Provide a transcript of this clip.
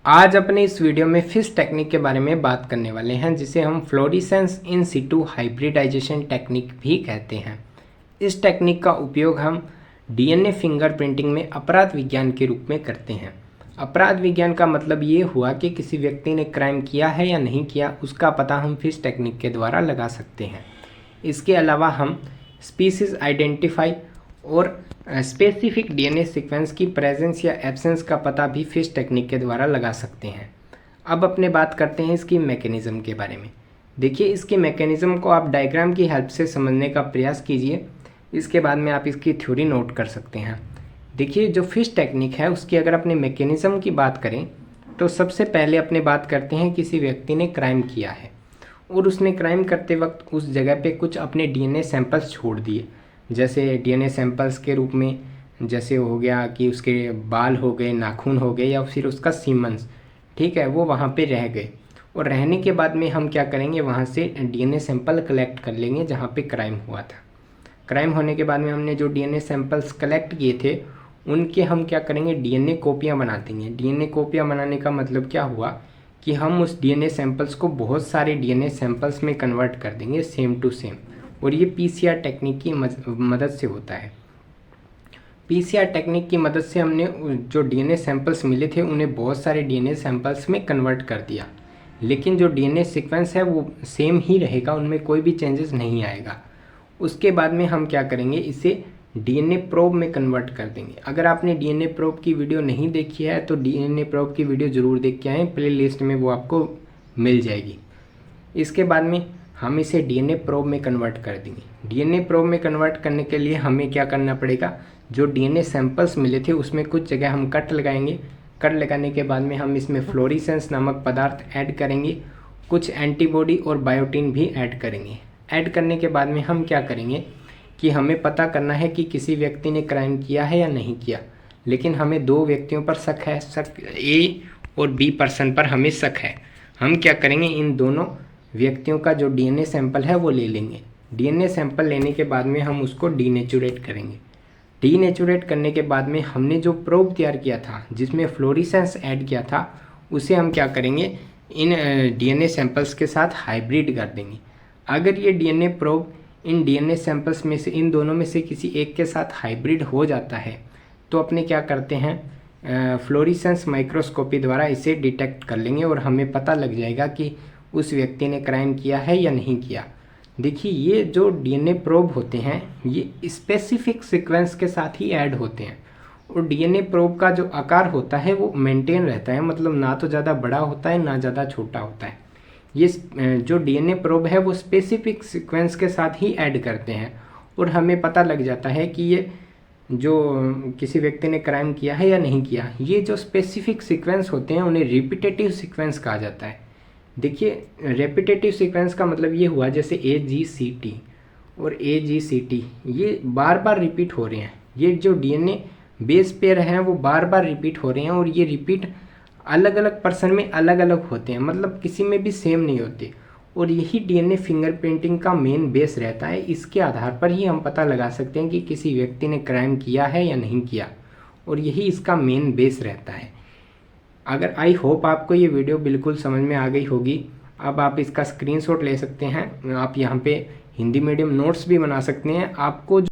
आज अपने इस वीडियो में फिश टेक्निक के बारे में बात करने वाले हैं, जिसे हम फ्लोरेसेंस इन सिटू हाइब्रिडाइजेशन टेक्निक भी कहते हैं। इस टेक्निक का उपयोग हम डीएनए फिंगरप्रिंटिंग में अपराध विज्ञान के रूप में करते हैं। अपराध विज्ञान का मतलब ये हुआ कि किसी व्यक्ति ने क्राइम किया है या नहीं किया, उसका पता हम फिश टेक्निक के द्वारा लगा सकते हैं। इसके अलावा हम स्पीसीज आइडेंटिफाई और स्पेसिफिक डीएनए सीक्वेंस की प्रेजेंस या एब्सेंस का पता भी फिश टेक्निक के द्वारा लगा सकते हैं। अब अपने बात करते हैं इसकी मैकेनिज़्म के बारे में। देखिए, इसकी मैकेनिज़्म को आप डायग्राम की हेल्प से समझने का प्रयास कीजिए। इसके बाद में आप इसकी थ्योरी नोट कर सकते हैं। देखिए, जो फिश टेक्निक है उसकी अगर अपने मैकेनिज़्म की बात करें तो सबसे पहले अपने बात करते हैं किसी व्यक्ति ने क्राइम किया है और उसने क्राइम करते वक्त उस जगह पे कुछ अपने डीएनए सैंपल्स छोड़ दिए। जैसे डीएनए सैंपल्स के रूप में जैसे हो गया कि उसके बाल हो गए, नाखून हो गए, या फिर उसका सीमंस, ठीक है, वो वहाँ पे रह गए। और रहने के बाद में हम क्या करेंगे, वहाँ से डीएनए सैंपल कलेक्ट कर लेंगे जहाँ पे क्राइम हुआ था। क्राइम होने के बाद में हमने जो डीएनए सैंपल्स कलेक्ट किए थे उनके हम क्या करेंगे, डीएनए कॉपियाँ बना देंगे। डीएनए कॉपियाँ बनाने का मतलब क्या हुआ कि हम उस डीएनए सैंपल्स को बहुत सारे डीएनए सैंपल्स में कन्वर्ट कर देंगे, सेम टू सेम। और ये पीसीआर टेक्निक की मदद से होता है। पीसीआर टेक्निक की मदद से हमने जो डीएनए सैंपल्स मिले थे उन्हें बहुत सारे डीएनए सैंपल्स में कन्वर्ट कर दिया, लेकिन जो डीएनए सीक्वेंस है वो सेम ही रहेगा, उनमें कोई भी चेंजेस नहीं आएगा। उसके बाद में हम क्या करेंगे, इसे डीएनए प्रोब में कन्वर्ट कर देंगे। अगर आपने डीएनए प्रोब की वीडियो नहीं देखी है तो डीएनए प्रोब की वीडियो ज़रूर देख के आएँ, प्ले लिस्ट में वो आपको मिल जाएगी। इसके बाद में हम इसे डीएनए प्रोब में कन्वर्ट कर देंगे। डीएनए प्रोब में कन्वर्ट करने के लिए हमें क्या करना पड़ेगा, जो डीएनए सैंपल्स मिले थे उसमें कुछ जगह हम कट लगाएंगे। कट लगाने के बाद में हम इसमें फ्लोरेसेंस नामक पदार्थ ऐड करेंगे, कुछ एंटीबॉडी और बायोटिन भी ऐड करेंगे। ऐड करने के बाद में हम क्या करेंगे कि हमें पता करना है कि किसी व्यक्ति ने क्राइम किया है या नहीं किया, लेकिन हमें दो व्यक्तियों पर शक है, शक ए और बी पर्सन पर हमें शक है। हम क्या करेंगे, इन दोनों व्यक्तियों का जो डीएनए सैंपल है वो ले लेंगे। डीएनए सैंपल लेने के बाद में हम उसको डीनेचुरेट करेंगे। डीनेचुरेट करने के बाद में हमने जो प्रोब तैयार किया था जिसमें फ्लोरेसेंस ऐड किया था उसे हम क्या करेंगे, इन डीएनए सैंपल्स के साथ हाइब्रिड कर देंगे। अगर ये DNA probe in DNA samples में से इन दोनों में से किसी एक के साथ हाइब्रिड हो जाता है तो अपने क्या करते हैं, फ्लोरेसेंस माइक्रोस्कोपी द्वारा इसे डिटेक्ट कर लेंगे और हमें पता लग जाएगा कि उस व्यक्ति ने क्राइम किया है या नहीं किया। देखिए, ये जो डीएनए प्रोब होते हैं ये स्पेसिफिक सीक्वेंस के साथ ही ऐड होते हैं और डीएनए प्रोब का जो आकार होता है वो मेंटेन रहता है, मतलब ना तो ज़्यादा बड़ा होता है ना ज़्यादा छोटा होता है। ये जो डीएनए प्रोब है वो स्पेसिफिक सीक्वेंस के साथ ही ऐड करते हैं और हमें पता लग जाता है कि ये जो किसी व्यक्ति ने क्राइम किया है या नहीं किया। ये जो स्पेसिफिक सीक्वेंस होते हैं उन्हें रिपीटेटिव सीक्वेंस कहा जाता है। देखिए, रेपिटेटिव सीक्वेंस का मतलब ये हुआ जैसे AGCT और AGCT ये बार बार रिपीट हो रहे हैं। ये जो डीएनए बेस पेयर हैं वो बार बार रिपीट हो रहे हैं और ये रिपीट अलग अलग पर्सन में अलग अलग होते हैं, मतलब किसी में भी सेम नहीं होते। और यही डीएनए फिंगरप्रिंटिंग का मेन बेस रहता है। इसके आधार पर ही हम पता लगा सकते हैं कि किसी व्यक्ति ने क्राइम किया है या नहीं किया, और यही इसका मेन बेस रहता है। अगर आई होप आपको ये वीडियो बिल्कुल समझ में आ गई होगी। अब आप इसका स्क्रीनशॉट ले सकते हैं। आप यहाँ पे हिंदी मीडियम नोट्स भी बना सकते हैं। आपको